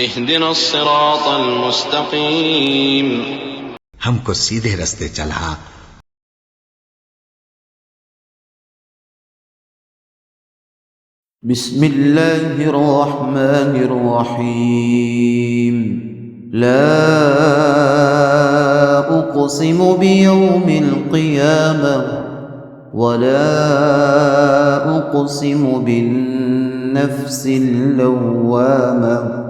اهدنا الصراط المستقيم हमको सीधे रास्ते चला। بسم الله الرحمن الرحيم لا أقسم بيوم القيامة ولا أقسم بالنفس اللوامة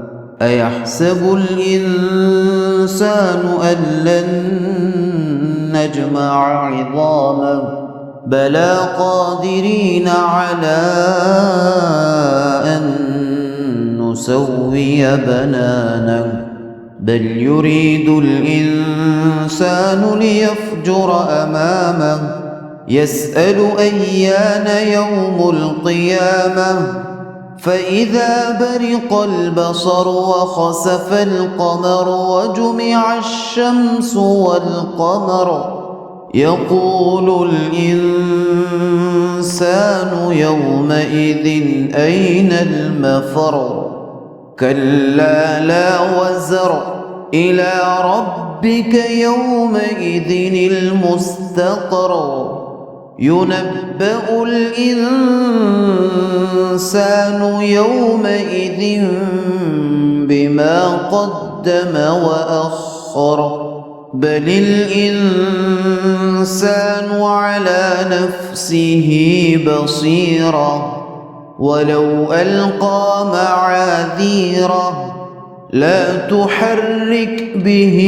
أيحسب الإنسان أن لن نجمع عظامه بلى قادرين على أن نسوي بنانه بل يريد الإنسان ليفجر أمامه يسأل أيان يوم القيامة فإذا برق البصر وخسف القمر وجمع الشمس والقمر يقول الإنسان يومئذ أين المفر كلا لا وزر إلى ربك يومئذ المستقر ينبأ الإنسان يومئذ بما قدم وأخر بل الإنسان على نفسه بصيرة ولو ألقى معاذيره لا تحرك به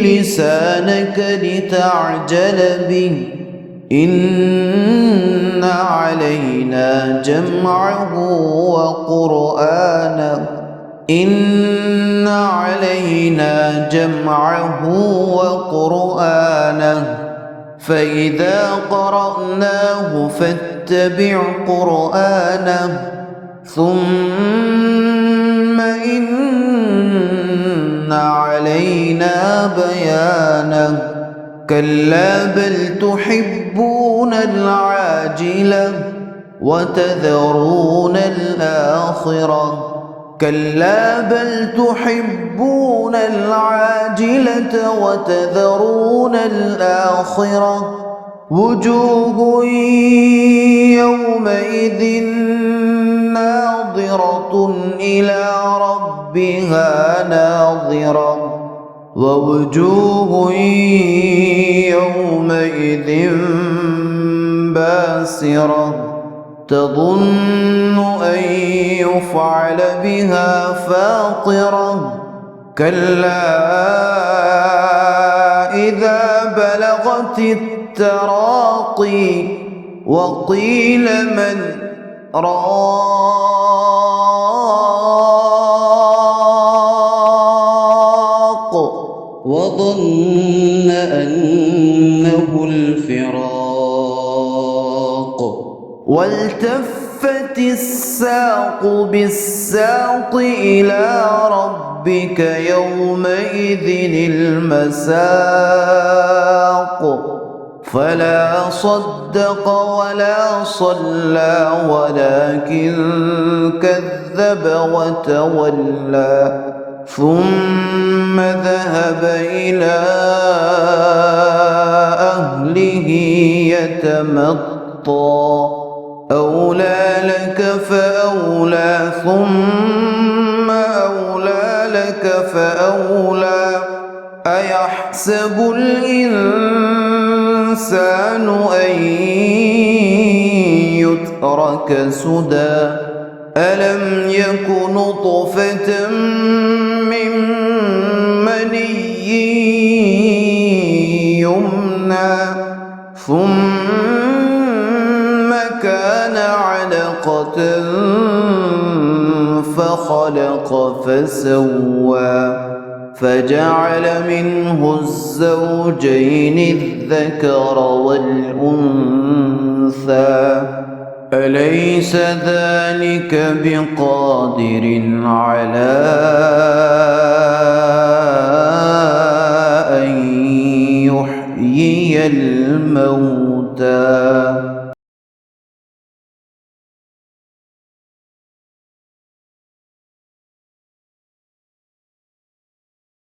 لسانك لتعجل به إن علينا جمعه وقرآنه إن علينا جمعه وقرآنه فإذا قرأناه فاتبع قرآنه ثم إن علينا بيانه كلا بل تحبون العاجلة وتذرون الآخرة كلا بل تحبون العاجلة وتذرون الآخرة وجوه يومئذ ناظرة إلى ربها ناظرة ووجوه يومئذ باسرة تظن أن يفعل بها فاقرة كلا إذا بلغت التراقي وقيل من راق وظن أنه الفراق والتفت الساق بالساق إلى ربك يومئذ المساق فلا صدق ولا صلى ولكن كذب وتولى ثم ذهب إلى أهله يتمطى أولى لك فأولى ثم أولى لك فأولى أيحسب الإنسان أن يترك سدى ألم يك نطفة من مني يمنى ثم كان علقة فخلق فسوى فجعل منه الزوجين الذكر والأنثى أليس ذلك بقادر على